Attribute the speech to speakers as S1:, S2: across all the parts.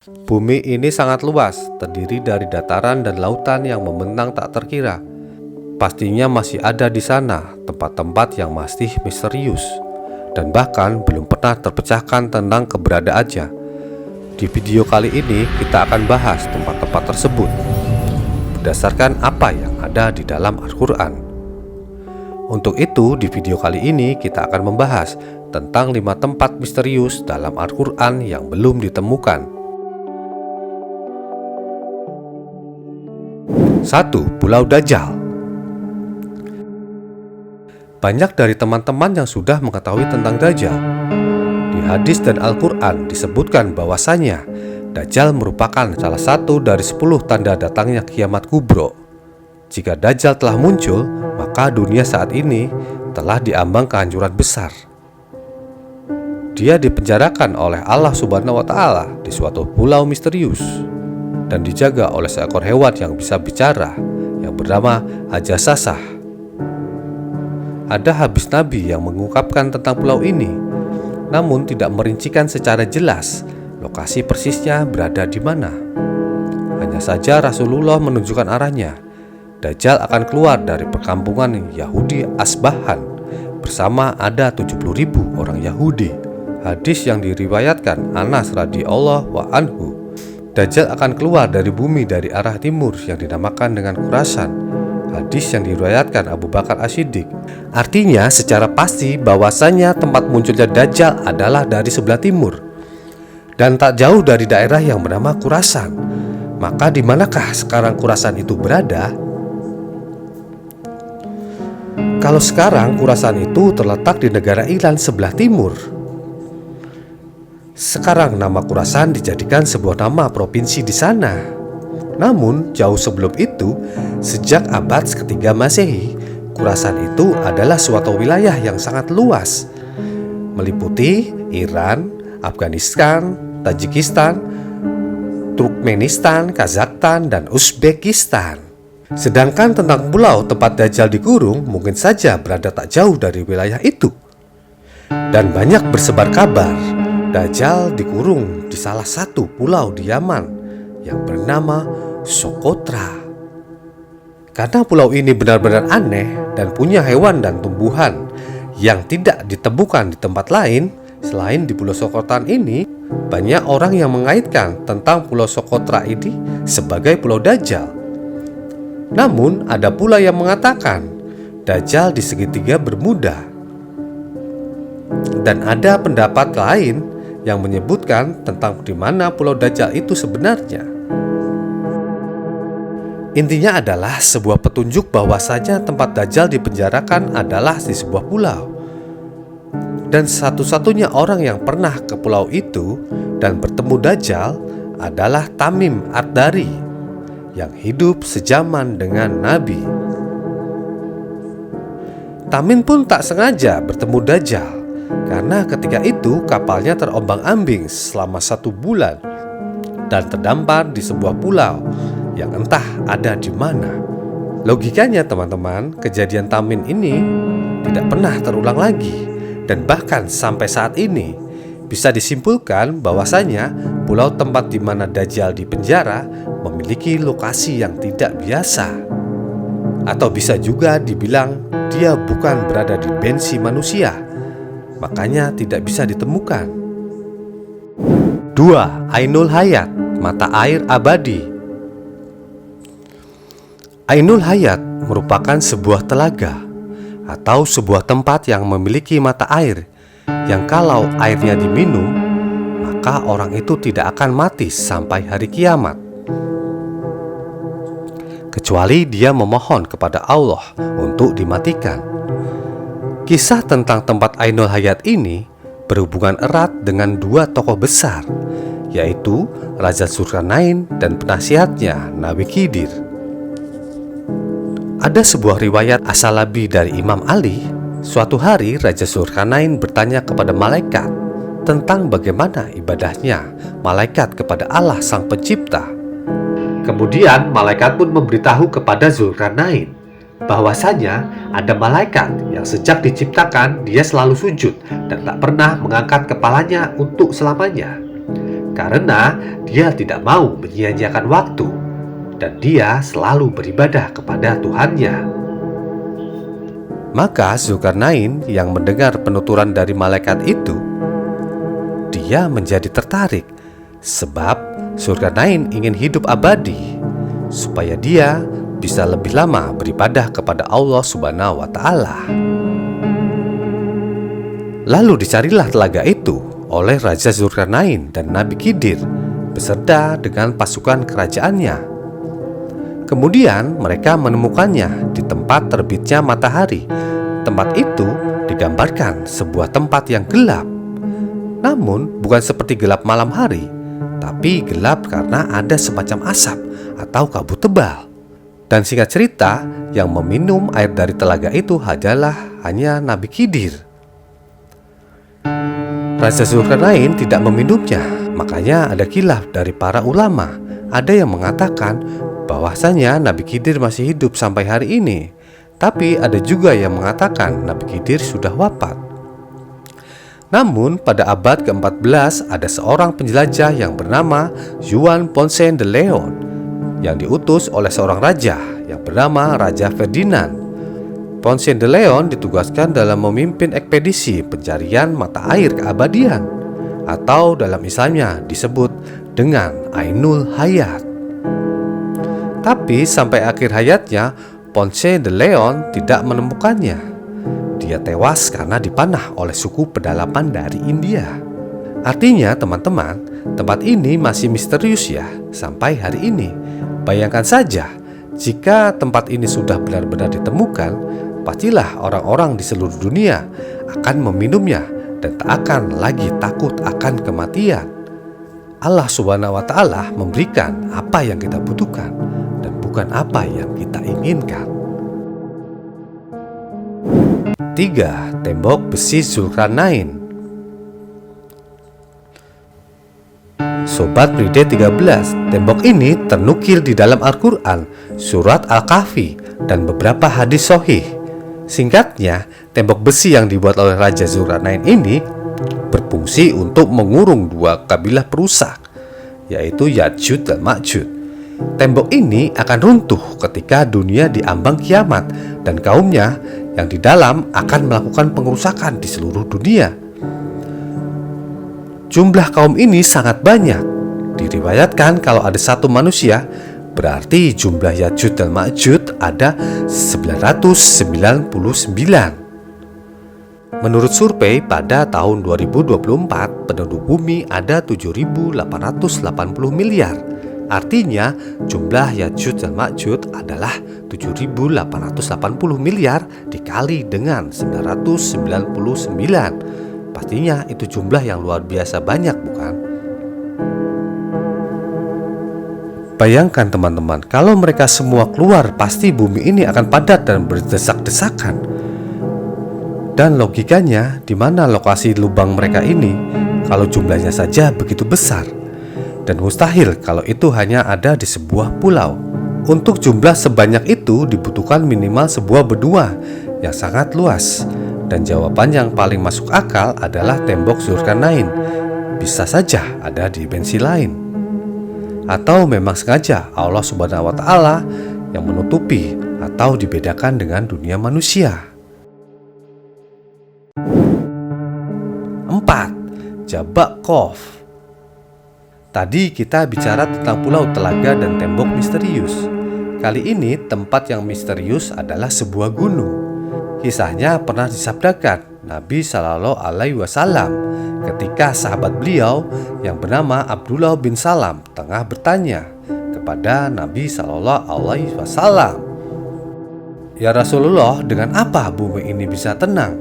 S1: Bumi ini sangat luas, terdiri dari dataran dan lautan yang membentang tak terkira. Pastinya masih ada di sana tempat-tempat yang masih misterius dan bahkan belum pernah terpecahkan tentang keberadaannya. Di video kali ini kita akan bahas tempat-tempat tersebut berdasarkan apa yang ada di dalam Al-Quran. Untuk itu, di video kali ini kita akan membahas tentang 5 tempat misterius dalam Al-Quran yang belum ditemukan. 1. Pulau Dajjal. Banyak dari teman-teman yang sudah mengetahui tentang Dajjal. Di hadis dan Al-Quran disebutkan bahwasanya Dajjal merupakan salah satu dari 10 tanda datangnya kiamat kubro. Jika Dajjal telah muncul, maka dunia saat ini telah diambang kehancuran besar. Dia dipenjarakan oleh Allah Subhanahu wa Ta'ala di suatu pulau misterius dan dijaga oleh seekor hewan yang bisa bicara yang bernama Hajasasah. Ada hadis Nabi yang mengungkapkan tentang pulau ini, namun tidak merincikan secara jelas lokasi persisnya berada di mana. Hanya saja Rasulullah menunjukkan arahnya. Dajjal akan keluar dari perkampungan Yahudi Asbahan bersama ada 70.000 orang Yahudi. Hadis yang diriwayatkan Anas radhiyallahu anhu, Dajjal akan keluar dari bumi dari arah timur yang dinamakan dengan Khurasan. Hadis yang diriwayatkan Abu Bakar As-Siddiq. Artinya secara pasti bahwasanya tempat munculnya Dajjal adalah dari sebelah timur dan tak jauh dari daerah yang bernama Khurasan. Maka di manakah sekarang Khurasan itu berada? Kalau sekarang Khurasan itu terletak di negara Iran sebelah timur. Sekarang nama Khurasan dijadikan sebuah nama provinsi di sana. Namun jauh sebelum itu, sejak abad ketiga Masehi, Khurasan itu adalah suatu wilayah yang sangat luas, meliputi Iran, Afghanistan, Tajikistan, Turkmenistan, Kazakhstan, dan Uzbekistan. Sedangkan tentang pulau tempat Dajjal dikurung mungkin saja berada tak jauh dari wilayah itu. Dan banyak bersebar kabar Dajjal dikurung di salah satu pulau di Yaman yang bernama Socotra. Karena pulau ini benar-benar aneh dan punya hewan dan tumbuhan yang tidak ditemukan di tempat lain selain di Pulau Socotra ini, banyak orang yang mengaitkan tentang Pulau Socotra ini sebagai Pulau Dajjal. Namun ada pula yang mengatakan Dajjal di segitiga Bermuda. Dan ada pendapat lain yang menyebutkan tentang di mana Pulau Dajjal itu sebenarnya. Intinya adalah sebuah petunjuk bahwasanya tempat Dajjal dipenjarakan adalah di sebuah pulau. Dan satu-satunya orang yang pernah ke pulau itu dan bertemu Dajjal adalah Tamim Ad-Dari yang hidup sejaman dengan Nabi. Tamim pun tak sengaja bertemu Dajjal karena ketika itu kapalnya terombang-ambing selama 1 bulan dan terdampar di sebuah pulau yang entah ada di mana. Logikanya teman-teman, kejadian Tamim ini tidak pernah terulang lagi dan bahkan sampai saat ini bisa disimpulkan bahwasanya pulau tempat di mana Dajjal dipenjara memiliki lokasi yang tidak biasa. Atau bisa juga dibilang dia bukan berada di bensi manusia, makanya tidak bisa ditemukan. 2. Ainul Hayat, mata air abadi. Ainul Hayat merupakan sebuah telaga atau sebuah tempat yang memiliki mata air yang kalau airnya diminum, maka orang itu tidak akan mati sampai hari kiamat, kecuali dia memohon kepada Allah untuk dimatikan. Kisah tentang tempat Ainul Hayat ini berhubungan erat dengan 2 tokoh besar, yaitu Raja Zulkarnain dan penasihatnya Nabi Khidir. Ada sebuah riwayat As-Salabi dari Imam Ali. Suatu hari Raja Zulkarnain bertanya kepada malaikat tentang bagaimana ibadahnya malaikat kepada Allah Sang Pencipta. Kemudian malaikat pun memberitahu kepada Zulkarnain bahwasanya ada malaikat yang sejak diciptakan dia selalu sujud dan tak pernah mengangkat kepalanya untuk selamanya.
S2: karena dia tidak mau menyia-nyiakan waktu dan dia selalu beribadah kepada Tuhannya.
S1: Maka Zulkarnain yang mendengar penuturan dari malaikat itu, dia menjadi tertarik, sebab Zulkarnain ingin hidup abadi, supaya dia bisa lebih lama beribadah kepada Allah Subhanahu wa Ta'ala. Lalu dicarilah telaga itu oleh Raja Zulkarnain dan Nabi Khidir beserta dengan pasukan kerajaannya. Kemudian mereka menemukannya di tempat terbitnya matahari. Tempat itu digambarkan sebuah tempat yang gelap. Namun bukan seperti gelap malam hari, tapi gelap karena ada semacam asap atau kabut tebal. Dan singkat cerita, yang meminum air dari telaga itu adalah hanya Nabi Khidir. Raja Zulkarnain tidak meminumnya, makanya ada khilaf dari para ulama. Ada yang mengatakan bahwasanya Nabi Khidir masih hidup sampai hari ini, tapi ada juga yang mengatakan Nabi Khidir sudah wafat. Namun pada abad ke-14 ada seorang penjelajah yang bernama Juan Ponce de Leon yang diutus oleh seorang raja yang bernama Raja Ferdinand. Ponce de Leon ditugaskan dalam memimpin ekspedisi pencarian mata air keabadian, atau dalam Islamnya disebut dengan Ainul Hayat. Tapi sampai akhir hayatnya Ponce de Leon tidak menemukannya. Dia tewas karena dipanah oleh suku pedalaman dari India. Artinya teman-teman, tempat ini masih misterius ya sampai hari ini. Bayangkan saja, jika tempat ini sudah benar-benar ditemukan, pastilah orang-orang di seluruh dunia akan meminumnya dan tak akan lagi takut akan kematian. Allah Subhanahu wa Ta'ala memberikan apa yang kita butuhkan dan bukan apa yang kita inginkan. 3. Tembok besi Zulkarnain. Sobat Ride 13, tembok ini ternukil di dalam Al-Quran, surat Al-Kahfi, dan beberapa hadis sahih. Singkatnya, tembok besi yang dibuat oleh Raja Zulkarnain ini berfungsi untuk mengurung dua kabilah perusak, yaitu Ya'juj dan Ma'juj. Tembok ini akan runtuh ketika dunia diambang kiamat dan kaumnya yang di dalam akan melakukan pengerusakan di seluruh dunia. Jumlah kaum ini sangat banyak. Diriwayatkan kalau ada satu manusia, berarti jumlah Ya'juj dan Ma'juj ada 999. Menurut survei pada tahun 2024, penduduk bumi ada 7.880 miliar. Artinya jumlah Ya'juj dan Ma'juj adalah 7.880 miliar dikali dengan 999. Pastinya itu jumlah yang luar biasa banyak, bukan? Bayangkan teman-teman, kalau mereka semua keluar, pasti bumi ini akan padat dan berdesak-desakan. Dan logikanya, di mana lokasi lubang mereka ini kalau jumlahnya saja begitu besar? Dan mustahil kalau itu hanya ada di sebuah pulau. Untuk jumlah sebanyak itu dibutuhkan minimal sebuah benua yang sangat luas. Dan jawaban yang paling masuk akal adalah tembok Zulkarnain. Bisa saja ada dimensi lain, atau memang sengaja Allah Subhanahu wa Ta'ala yang menutupi atau dibedakan dengan dunia manusia. 4. Jabak Kof. Tadi kita bicara tentang pulau telaga dan tembok misterius. Kali ini tempat yang misterius adalah sebuah gunung. Kisahnya pernah disabdakan Nabi Shallallahu Alaihi Wasallam ketika sahabat beliau yang bernama Abdullah bin Salam tengah bertanya kepada Nabi Shallallahu Alaihi Wasallam, "Ya Rasulullah, dengan apa bumi ini bisa tenang?"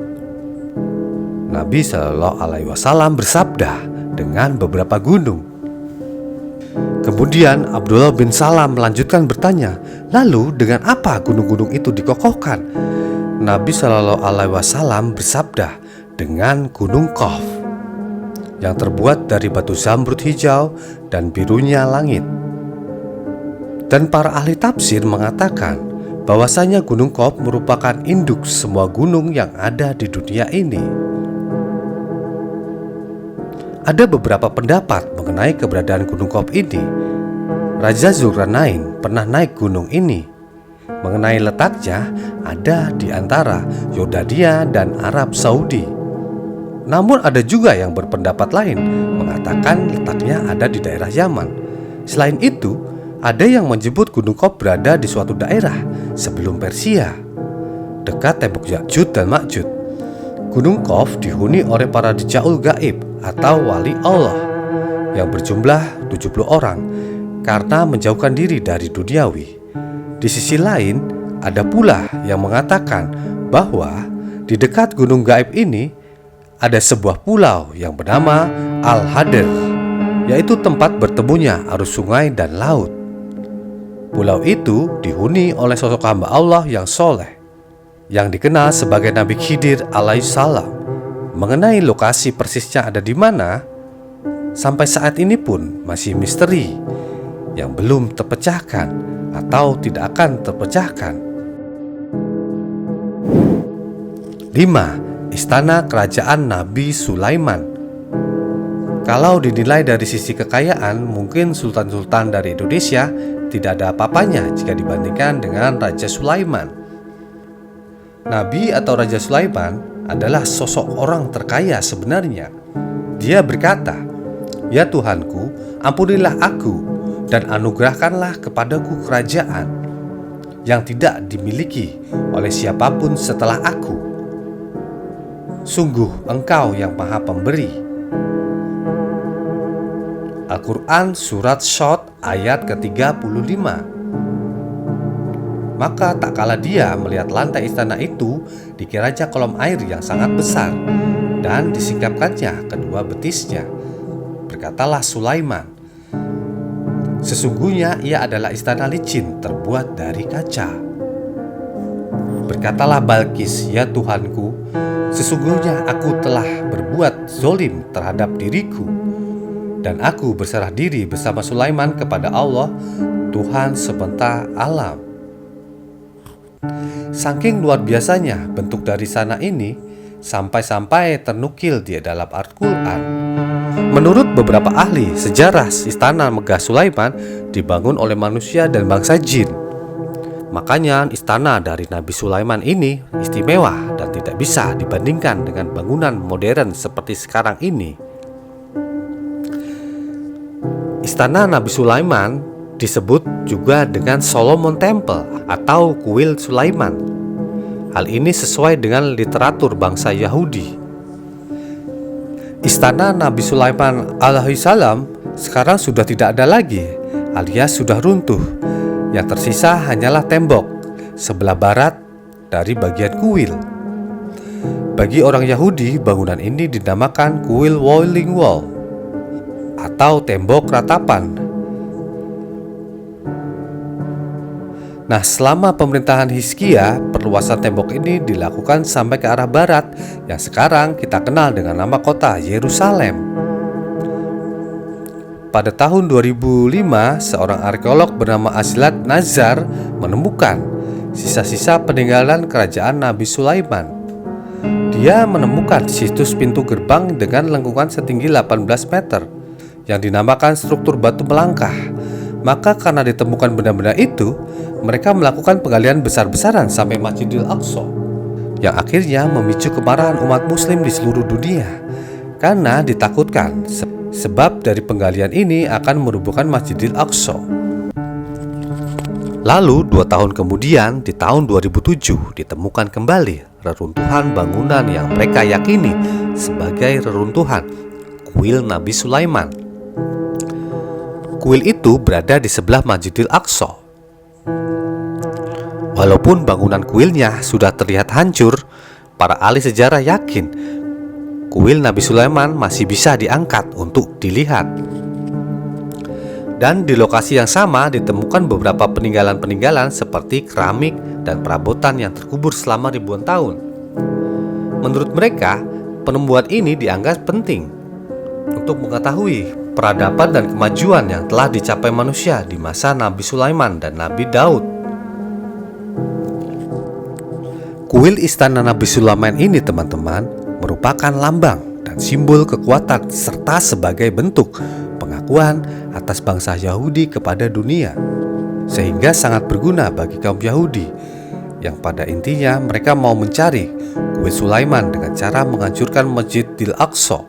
S1: Nabi Shallallahu Alaihi Wasallam bersabda, "Dengan beberapa gunung." Kemudian Abdullah bin Salam melanjutkan bertanya, "Lalu dengan apa gunung-gunung itu dikokohkan?" Nabi Shallallahu Alaihi Wasallam bersabda, "Dengan gunung Kof yang terbuat dari batu zamrud hijau dan birunya langit." Dan para ahli tafsir mengatakan bahwasanya gunung Kof merupakan induk semua gunung yang ada di dunia ini. Ada beberapa pendapat mengenai keberadaan Gunung Qaf ini. Raja Zulkarnain pernah naik gunung ini. Mengenai letaknya, ada di antara Yordania dan Arab Saudi. Namun ada juga yang berpendapat lain, mengatakan letaknya ada di daerah Yaman. Selain itu, ada yang menyebut Gunung Qaf berada di suatu daerah sebelum Persia, dekat tembok Ya'juj dan Ma'juj. Gunung Qaf dihuni oleh para Rijaul Gaib atau wali Allah yang berjumlah 70 orang karena menjauhkan diri dari duniawi. Di sisi lain, ada pula yang mengatakan bahwa di dekat Gunung Gaib ini ada sebuah pulau yang bernama Al-Hadr, yaitu tempat bertemunya arus sungai dan laut. Pulau itu dihuni oleh sosok hamba Allah yang soleh, yang dikenal sebagai Nabi Khidir alaihissalam. Mengenai lokasi persisnya ada di mana, sampai saat ini pun masih misteri yang belum terpecahkan atau tidak akan terpecahkan. 5. Istana Kerajaan Nabi Sulaiman. Kalau dinilai dari sisi kekayaan, mungkin sultan-sultan dari Indonesia tidak ada apa-apanya jika dibandingkan dengan Raja Sulaiman. Nabi atau Raja Sulaiman adalah sosok orang terkaya sebenarnya. Dia berkata, "Ya Tuhanku, ampunilah aku dan anugerahkanlah kepadaku kerajaan yang tidak dimiliki oleh siapapun setelah aku. Sungguh Engkau yang Maha Pemberi." Al-Quran Surat Shad ayat ke-35. Maka tak kala dia melihat lantai istana itu, dikiranya kolam air yang sangat besar, dan disingkapkannya kedua betisnya. Berkatalah Sulaiman, "Sesungguhnya ia adalah istana licin terbuat dari kaca." Berkatalah Balkis, "Ya Tuhanku, sesungguhnya aku telah berbuat zolim terhadap diriku, dan aku berserah diri bersama Sulaiman kepada Allah, Tuhan semesta alam." Saking luar biasanya bentuk dari sana ini, sampai-sampai ternukil di dalam Al-Quran. Menurut beberapa ahli sejarah, istana megah Sulaiman dibangun oleh manusia dan bangsa jin. Makanya istana dari Nabi Sulaiman ini istimewa dan tidak bisa dibandingkan dengan bangunan modern seperti sekarang ini. Istana Nabi Sulaiman disebut juga dengan Solomon Temple atau Kuil Sulaiman. Hal ini sesuai dengan literatur bangsa Yahudi. Istana Nabi Sulaiman alaihissalam sekarang sudah tidak ada lagi, alias sudah runtuh. Yang tersisa hanyalah tembok sebelah barat dari bagian kuil. Bagi orang Yahudi, bangunan ini dinamakan Kuil Wailing Wall atau tembok ratapan. Nah, selama pemerintahan Hizkia, perluasan tembok ini dilakukan sampai ke arah barat yang sekarang kita kenal dengan nama kota Yerusalem. Pada tahun 2005, seorang arkeolog bernama Azlat Nazar menemukan sisa-sisa peninggalan kerajaan Nabi Sulaiman. Dia menemukan situs pintu gerbang dengan lengkungan setinggi 18 meter yang dinamakan struktur batu melangkah. Maka karena ditemukan benda-benda itu, mereka melakukan penggalian besar-besaran sampai Masjidil Aqsa, yang akhirnya memicu kemarahan umat muslim di seluruh dunia, karena ditakutkan sebab dari penggalian ini akan merubuhkan Masjidil Aqsa. Lalu 2 tahun kemudian, di tahun 2007, ditemukan kembali reruntuhan bangunan yang mereka yakini sebagai reruntuhan Kuil Nabi Sulaiman. Kuil itu berada di sebelah Masjidil Aqsa. Walaupun bangunan kuilnya sudah terlihat hancur, para ahli sejarah yakin kuil Nabi Sulaiman masih bisa diangkat untuk dilihat. Dan di lokasi yang sama ditemukan beberapa peninggalan-peninggalan seperti keramik dan perabotan yang terkubur selama ribuan tahun. Menurut mereka, penemuan ini dianggap penting untuk mengetahui peradaban dan kemajuan yang telah dicapai manusia di masa Nabi Sulaiman dan Nabi Daud. Kuil istana Nabi Sulaiman ini, teman-teman, merupakan lambang dan dengan simbol kekuatan serta sebagai bentuk pengakuan atas bangsa Yahudi kepada dunia, sehingga sangat berguna bagi kaum Yahudi yang pada intinya mereka mau mencari kue Sulaiman dengan cara menghancurkan Masjidil Aqsa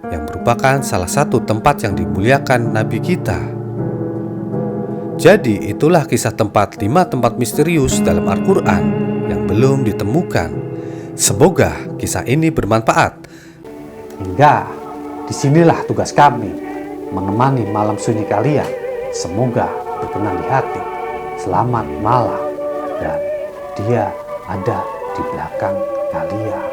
S1: yang merupakan salah satu tempat yang dimuliakan Nabi kita. Jadi itulah kisah 5 tempat misterius dalam Al-Quran yang belum ditemukan. Semoga kisah ini bermanfaat.
S3: Hingga disinilah tugas kami, menemani malam sunyi kalian. Semoga berkenan di hati. Selamat malam, dan Dia ada di belakang kalian.